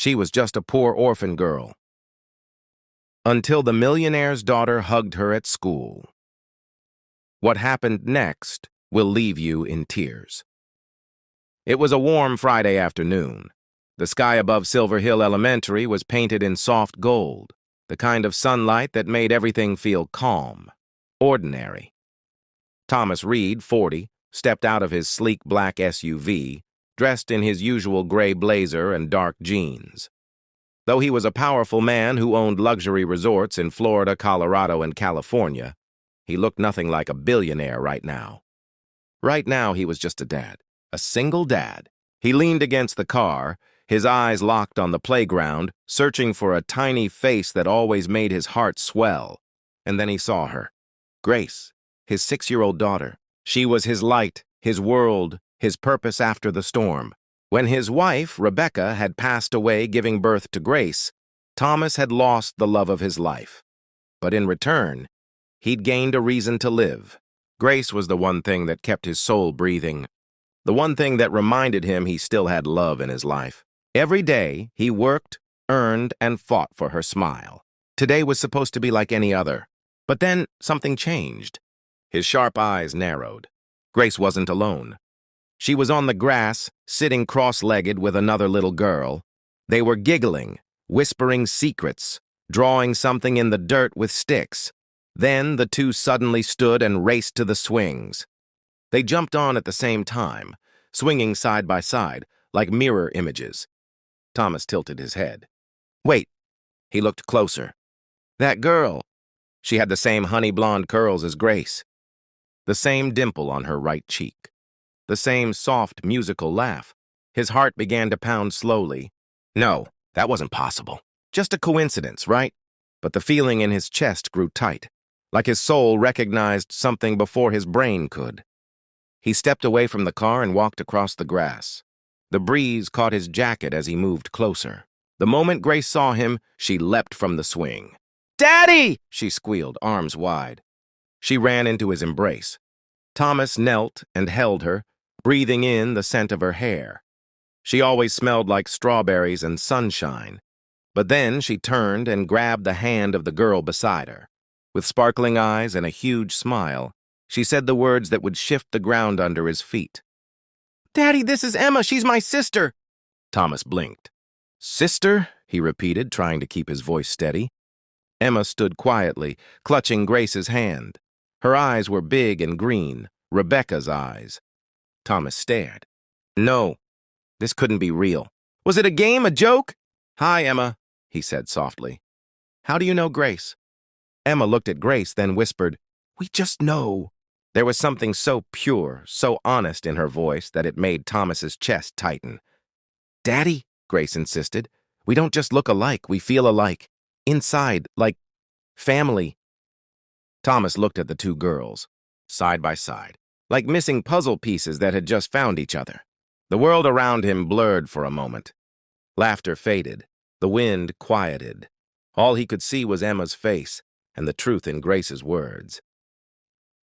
She was just a poor orphan girl. Until the millionaire's daughter hugged her at school. What happened next will leave you in tears. It was a warm Friday afternoon. The sky above Silver Hill Elementary was painted in soft gold, the kind of sunlight that made everything feel calm, ordinary. Thomas Reed, 40, stepped out of his sleek black SUV, dressed in his usual gray blazer and dark jeans. Though he was a powerful man who owned luxury resorts in Florida, Colorado, and California, he looked nothing like a billionaire right now. Right now, he was just a dad, a single dad. He leaned against the car, his eyes locked on the playground, searching for a tiny face that always made his heart swell. And then he saw her. Grace, his 6-year-old daughter. She was his light, his world, his purpose after the storm. When his wife, Rebecca, had passed away giving birth to Grace, Thomas had lost the love of his life. But in return, he'd gained a reason to live. Grace was the one thing that kept his soul breathing, the one thing that reminded him he still had love in his life. Every day, he worked, earned, and fought for her smile. Today was supposed to be like any other. But then something changed. His sharp eyes narrowed. Grace wasn't alone. She was on the grass, sitting cross-legged with another little girl. They were giggling, whispering secrets, drawing something in the dirt with sticks. Then the two suddenly stood and raced to the swings. They jumped on at the same time, swinging side by side, like mirror images. Thomas tilted his head. Wait. He looked closer. That girl. She had the same honey blonde curls as Grace. The same dimple on her right cheek. The same soft, musical laugh. His heart began to pound slowly. No, that wasn't possible. Just a coincidence, right? But the feeling in his chest grew tight, like his soul recognized something before his brain could. He stepped away from the car and walked across the grass. The breeze caught his jacket as he moved closer. The moment Grace saw him, she leapt from the swing. "Daddy!" she squealed, arms wide. She ran into his embrace. Thomas knelt and held her, breathing in the scent of her hair. She always smelled like strawberries and sunshine. But then she turned and grabbed the hand of the girl beside her. With sparkling eyes and a huge smile, she said the words that would shift the ground under his feet. "Daddy, this is Emma. She's my sister." Thomas blinked. "Sister?" he repeated, trying to keep his voice steady. Emma stood quietly, clutching Grace's hand. Her eyes were big and green, Rebecca's eyes. Thomas stared. No, this couldn't be real. Was it a game, a joke? "Hi, Emma," he said softly. "How do you know Grace?" Emma looked at Grace, then whispered, "We just know." There was something so pure, so honest in her voice that it made Thomas's chest tighten. "Daddy," Grace insisted, "we don't just look alike, we feel alike. Inside, like family." Thomas looked at the two girls, side by side, like missing puzzle pieces that had just found each other. The world around him blurred for a moment. Laughter faded. The wind quieted. All he could see was Emma's face and the truth in Grace's words.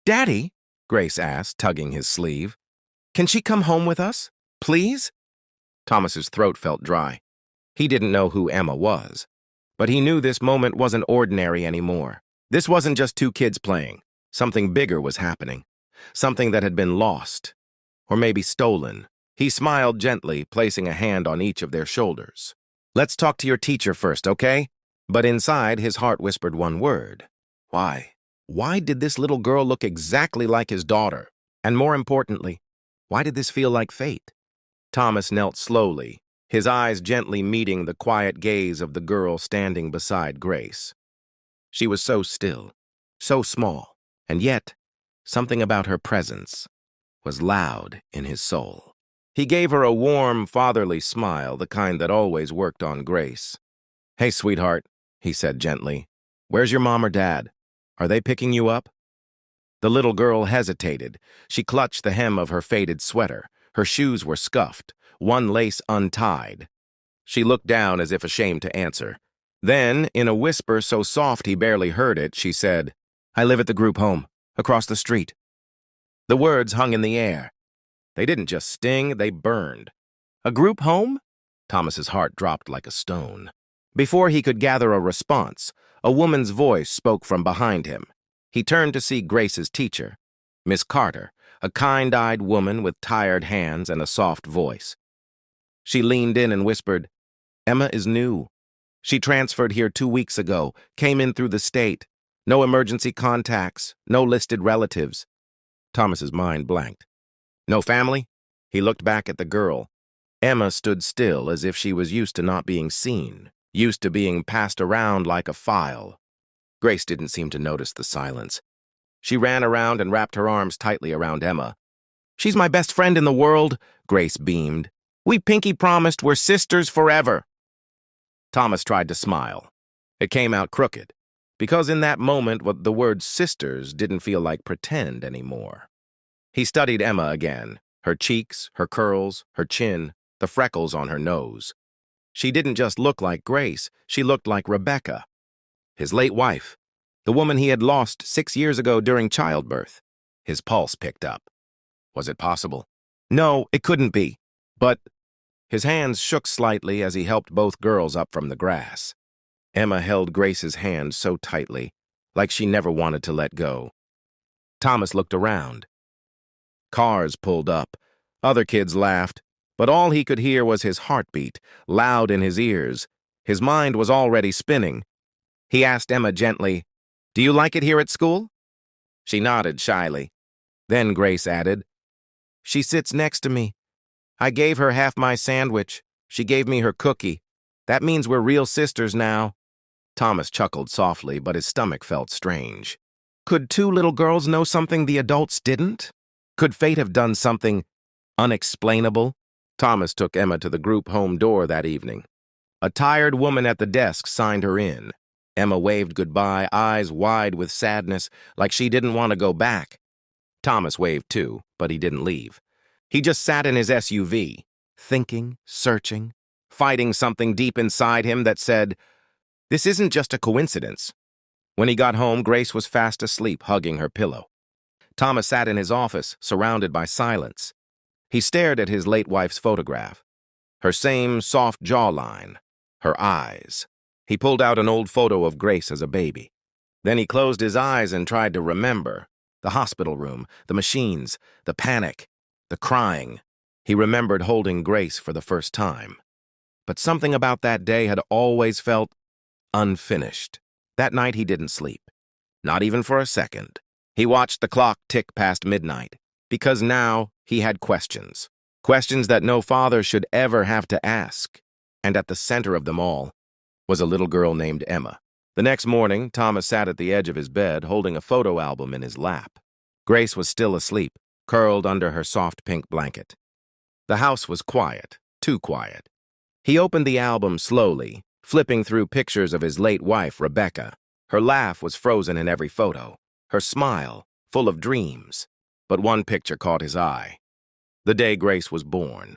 "Daddy," Grace asked, tugging his sleeve, "can she come home with us? Please?" Thomas's throat felt dry. He didn't know who Emma was, but he knew this moment wasn't ordinary anymore. This wasn't just two kids playing. Something bigger was happening. Something that had been lost, or maybe stolen. He smiled gently, placing a hand on each of their shoulders. "Let's talk to your teacher first, okay?" But inside, his heart whispered one word. Why? Why did this little girl look exactly like his daughter? And more importantly, why did this feel like fate? Thomas knelt slowly, his eyes gently meeting the quiet gaze of the girl standing beside Grace. She was so still, so small, and yet something about her presence was loud in his soul. He gave her a warm, fatherly smile, the kind that always worked on Grace. "Hey, sweetheart," he said gently. "Where's your mom or dad? Are they picking you up?" The little girl hesitated. She clutched the hem of her faded sweater. Her shoes were scuffed, one lace untied. She looked down as if ashamed to answer. Then, in a whisper so soft he barely heard it, she said, "I live at the group home, across the street." The words hung in the air. They didn't just sting, they burned. "A group home?" Thomas's heart dropped like a stone. Before he could gather a response, a woman's voice spoke from behind him. He turned to see Grace's teacher, Miss Carter, a kind-eyed woman with tired hands and a soft voice. She leaned in and whispered, "Emma is new. She transferred here 2 weeks ago, came in through the state. No emergency contacts, no listed relatives." Thomas's mind blanked. "No family?" He looked back at the girl. Emma stood still as if she was used to not being seen, used to being passed around like a file. Grace didn't seem to notice the silence. She ran around and wrapped her arms tightly around Emma. "She's my best friend in the world," Grace beamed. "We pinky promised we're sisters forever." Thomas tried to smile. It came out crooked, because in that moment the word sisters didn't feel like pretend anymore. He studied Emma again, her cheeks, her curls, her chin, the freckles on her nose. She didn't just look like Grace, she looked like Rebecca, his late wife, the woman he had lost 6 years ago during childbirth. His pulse picked up. Was it possible? No, it couldn't be. But his hands shook slightly as he helped both girls up from the grass. Emma held Grace's hand so tightly, like she never wanted to let go. Thomas looked around. Cars pulled up. Other kids laughed, but all he could hear was his heartbeat, loud in his ears. His mind was already spinning. He asked Emma gently, "Do you like it here at school?" She nodded shyly. Then Grace added, "She sits next to me. I gave her half my sandwich. She gave me her cookie. That means we're real sisters now." Thomas chuckled softly, but his stomach felt strange. Could 2 little girls know something the adults didn't? Could fate have done something unexplainable? Thomas took Emma to the group home door that evening. A tired woman at the desk signed her in. Emma waved goodbye, eyes wide with sadness, like she didn't want to go back. Thomas waved too, but he didn't leave. He just sat in his SUV, thinking, searching, fighting something deep inside him that said, "This isn't just a coincidence." When he got home, Grace was fast asleep, hugging her pillow. Thomas sat in his office, surrounded by silence. He stared at his late wife's photograph. Her same soft jawline, her eyes. He pulled out an old photo of Grace as a baby. Then he closed his eyes and tried to remember. The hospital room, the machines, the panic, the crying. He remembered holding Grace for the first time. But something about that day had always felt unfinished. That night he didn't sleep. Not even for a second. He watched the clock tick past midnight, because now he had questions. Questions that no father should ever have to ask. And at the center of them all was a little girl named Emma. The next morning, Thomas sat at the edge of his bed, holding a photo album in his lap. Grace was still asleep, curled under her soft pink blanket. The house was quiet, too quiet. He opened the album slowly, flipping through pictures of his late wife, Rebecca. Her laugh was frozen in every photo, her smile full of dreams. But one picture caught his eye. The day Grace was born.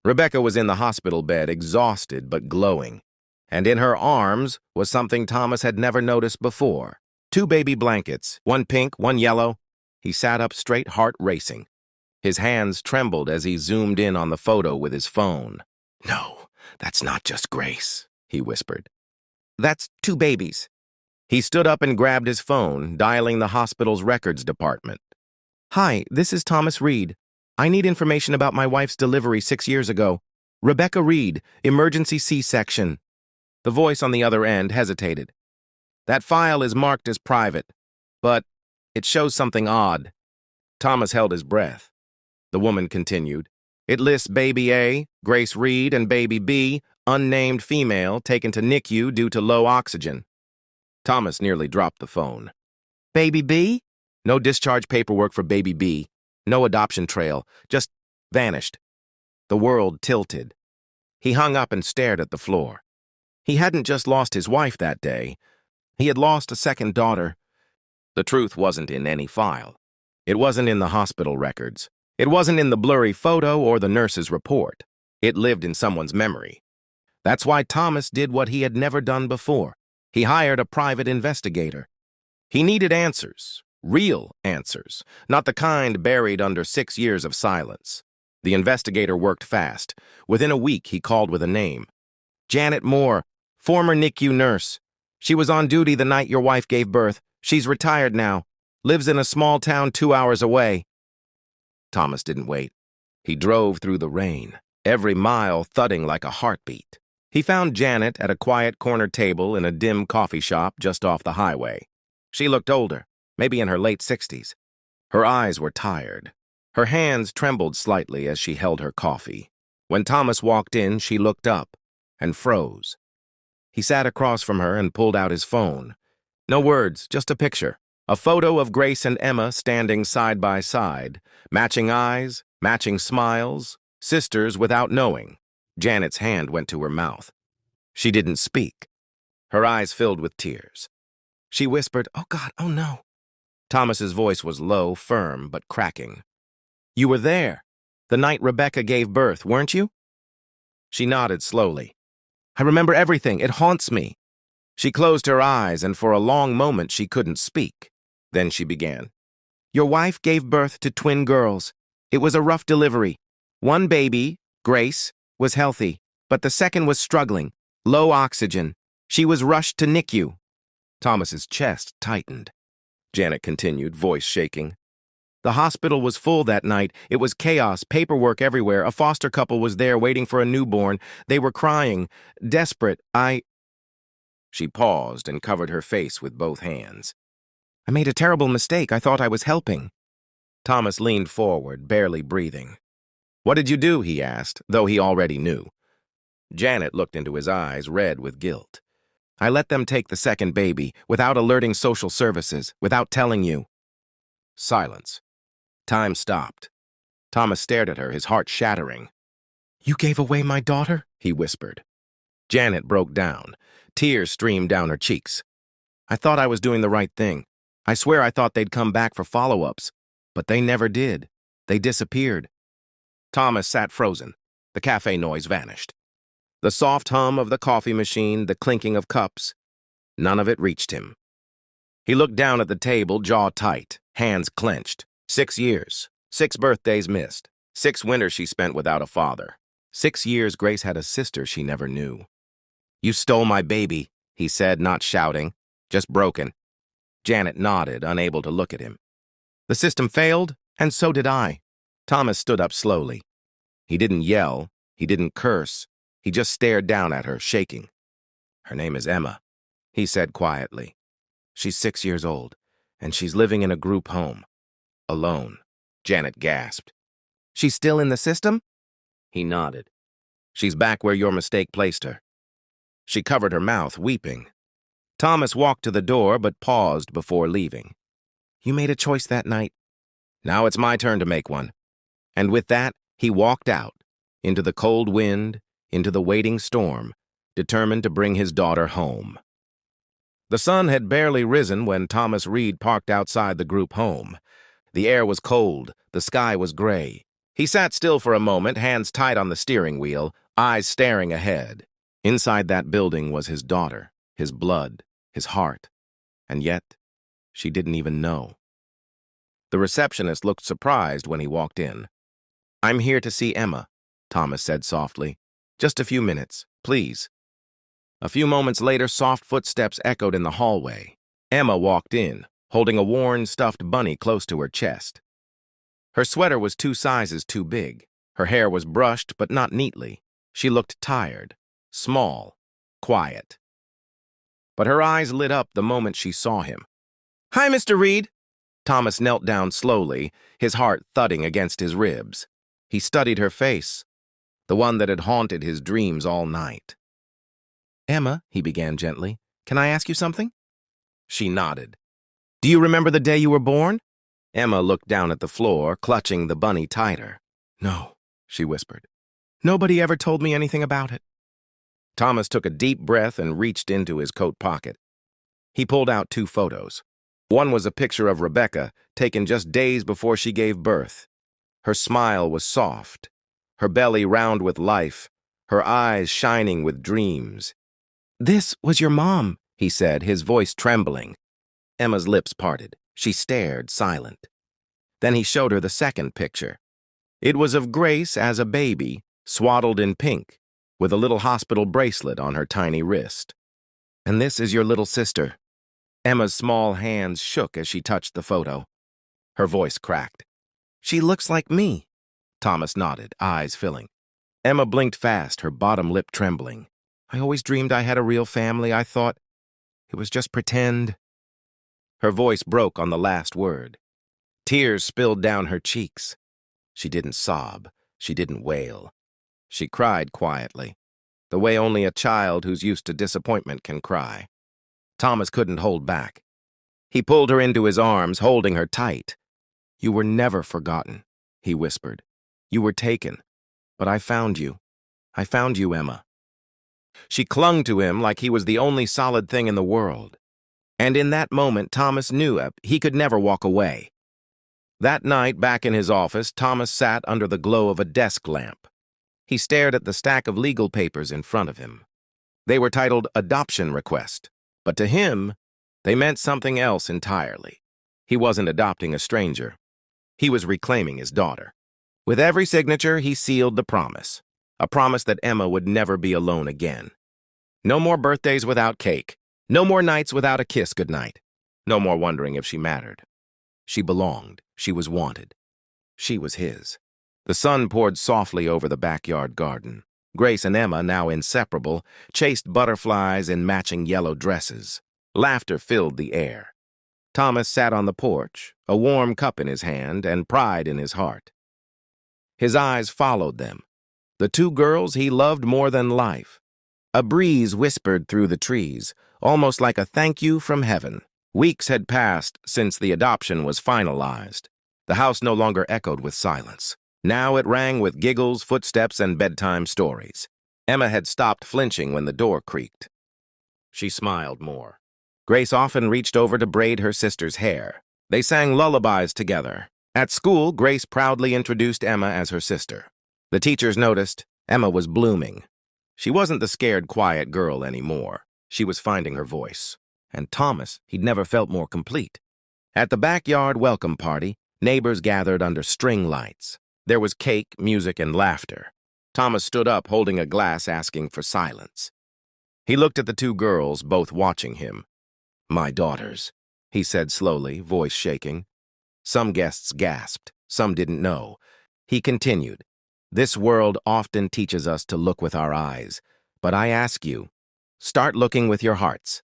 Rebecca was in the hospital bed, exhausted but glowing. And in her arms was something Thomas had never noticed before. 2 baby blankets, one pink, one yellow. He sat up straight, heart racing. His hands trembled as he zoomed in on the photo with his phone. "No, that's not just Grace," he whispered. "That's 2 babies." He stood up and grabbed his phone, dialing the hospital's records department. "Hi, this is Thomas Reed. I need information about my wife's delivery 6 years ago. Rebecca Reed, emergency C-section." The voice on the other end hesitated. "That file is marked as private, but it shows something odd." Thomas held his breath. The woman continued. "It lists baby A, Grace Reed, and baby B, unnamed female, taken to NICU due to low oxygen." Thomas nearly dropped the phone. "Baby B?" "No discharge paperwork for baby B. No adoption trail. Just vanished." The world tilted. He hung up and stared at the floor. He hadn't just lost his wife that day. He had lost a second daughter. The truth wasn't in any file. It wasn't in the hospital records. It wasn't in the blurry photo or the nurse's report. It lived in someone's memory. That's why Thomas did what he had never done before. He hired a private investigator. He needed answers, real answers, not the kind buried under 6 years of silence. The investigator worked fast. Within a week, he called with a name. Janet Moore, former NICU nurse. She was on duty the night your wife gave birth. She's retired now. Lives in a small town 2 hours away. Thomas didn't wait. He drove through the rain, every mile thudding like a heartbeat. He found Janet at a quiet corner table in a dim coffee shop just off the highway. She looked older, maybe in her late 60s. Her eyes were tired. Her hands trembled slightly as she held her coffee. When Thomas walked in, she looked up and froze. He sat across from her and pulled out his phone. No words, just a picture. A photo of Grace and Emma standing side by side, matching eyes, matching smiles, sisters without knowing. Janet's hand went to her mouth. She didn't speak. Her eyes filled with tears. She whispered, "Oh God, oh no." Thomas's voice was low, firm, but cracking. "You were there, the night Rebecca gave birth, weren't you?" She nodded slowly. "I remember everything. It haunts me." She closed her eyes, and for a long moment she couldn't speak. Then she began. "Your wife gave birth to twin girls. It was a rough delivery. One baby, Grace, was healthy, but the second was struggling, low oxygen. She was rushed to NICU." Thomas's chest tightened. Janet continued, voice shaking. "The hospital was full that night. It was chaos, paperwork everywhere. A foster couple was there waiting for a newborn. They were crying, desperate. She paused and covered her face with both hands. "I made a terrible mistake. I thought I was helping." Thomas leaned forward, barely breathing. "What did you do?" he asked, though he already knew. Janet looked into his eyes, red with guilt. "I let them take the second baby, without alerting social services, without telling you." Silence. Time stopped. Thomas stared at her, his heart shattering. "You gave away my daughter?" he whispered. Janet broke down. Tears streamed down her cheeks. "I thought I was doing the right thing. I swear I thought they'd come back for follow-ups. But they never did. They disappeared." Thomas sat frozen. The cafe noise vanished. The soft hum of the coffee machine, the clinking of cups, none of it reached him. He looked down at the table, jaw tight, hands clenched. 6 years, 6 birthdays missed, 6 winters she spent without a father. 6 years Grace had a sister she never knew. "You stole my baby," he said, not shouting, just broken. Janet nodded, unable to look at him. "The system failed, and so did I." Thomas stood up slowly. He didn't yell, he didn't curse, he just stared down at her, shaking. "Her name is Emma," he said quietly. "She's 6 years old, and she's living in a group home. Alone." Janet gasped. "She's still in the system?" He nodded. "She's back where your mistake placed her." She covered her mouth, weeping. Thomas walked to the door, but paused before leaving. "You made a choice that night. Now it's my turn to make one." And with that, he walked out, into the cold wind, into the waiting storm, determined to bring his daughter home. The sun had barely risen when Thomas Reed parked outside the group home. The air was cold, the sky was gray. He sat still for a moment, hands tight on the steering wheel, eyes staring ahead. Inside that building was his daughter, his blood, his heart. And yet, she didn't even know. The receptionist looked surprised when he walked in. "I'm here to see Emma," Thomas said softly. "Just a few minutes, please." A few moments later, soft footsteps echoed in the hallway. Emma walked in, holding a worn, stuffed bunny close to her chest. Her sweater was 2 sizes too big. Her hair was brushed, but not neatly. She looked tired, small, quiet. But her eyes lit up the moment she saw him. "Hi, Mr. Reed." Thomas knelt down slowly, his heart thudding against his ribs. He studied her face, the one that had haunted his dreams all night. "Emma," he began gently, "can I ask you something?" She nodded. "Do you remember the day you were born?" Emma looked down at the floor, clutching the bunny tighter. "No," she whispered. "Nobody ever told me anything about it." Thomas took a deep breath and reached into his coat pocket. He pulled out 2 photos. One was a picture of Rebecca, taken just days before she gave birth. Her smile was soft, her belly round with life, her eyes shining with dreams. "This was your mom," he said, his voice trembling. Emma's lips parted. She stared, silent. Then he showed her the second picture. It was of Grace as a baby, swaddled in pink, with a little hospital bracelet on her tiny wrist. "And this is your little sister." Emma's small hands shook as she touched the photo. Her voice cracked. "She looks like me." Thomas nodded, eyes filling. Emma blinked fast, her bottom lip trembling. "I always dreamed I had a real family. I thought it was just pretend." Her voice broke on the last word. Tears spilled down her cheeks. She didn't sob. She didn't wail. She cried quietly, the way only a child who's used to disappointment can cry. Thomas couldn't hold back. He pulled her into his arms, holding her tight. "You were never forgotten," he whispered. "You were taken, but I found you. I found you, Emma." She clung to him like he was the only solid thing in the world. And in that moment, Thomas knew he could never walk away. That night, back in his office, Thomas sat under the glow of a desk lamp. He stared at the stack of legal papers in front of him. They were titled Adoption Request, but to him, they meant something else entirely. He wasn't adopting a stranger. He was reclaiming his daughter. With every signature, he sealed the promise, a promise that Emma would never be alone again. No more birthdays without cake. No more nights without a kiss goodnight. No more wondering if she mattered. She belonged. She was wanted. She was his. The sun poured softly over the backyard garden. Grace and Emma, now inseparable, chased butterflies in matching yellow dresses. Laughter filled the air. Thomas sat on the porch, a warm cup in his hand and pride in his heart. His eyes followed them. The two girls he loved more than life. A breeze whispered through the trees, almost like a thank you from heaven. Weeks had passed since the adoption was finalized. The house no longer echoed with silence. Now it rang with giggles, footsteps, and bedtime stories. Emma had stopped flinching when the door creaked. She smiled more. Grace often reached over to braid her sister's hair. They sang lullabies together. At school, Grace proudly introduced Emma as her sister. The teachers noticed Emma was blooming. She wasn't the scared, quiet girl anymore. She was finding her voice. And Thomas, he'd never felt more complete. At the backyard welcome party, neighbors gathered under string lights. There was cake, music, and laughter. Thomas stood up, holding a glass, asking for silence. He looked at the two girls, both watching him. "My daughters," he said slowly, voice shaking. Some guests gasped. Some didn't know. He continued, "This world often teaches us to look with our eyes, but I ask you, start looking with your hearts."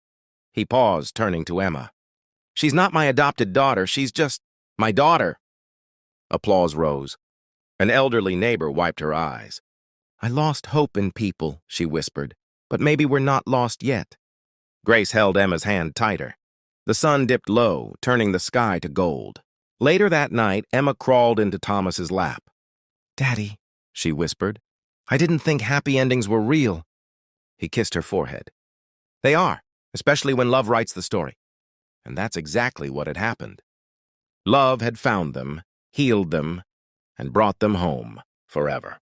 He paused, turning to Emma. "She's not my adopted daughter, she's just my daughter." Applause rose. An elderly neighbor wiped her eyes. "I lost hope in people," she whispered, "but maybe we're not lost yet." Grace held Emma's hand tighter. The sun dipped low, turning the sky to gold. Later that night, Emma crawled into Thomas's lap. "Daddy," she whispered, "I didn't think happy endings were real." He kissed her forehead. "They are, especially when love writes the story." And that's exactly what had happened. Love had found them, healed them, and brought them home forever.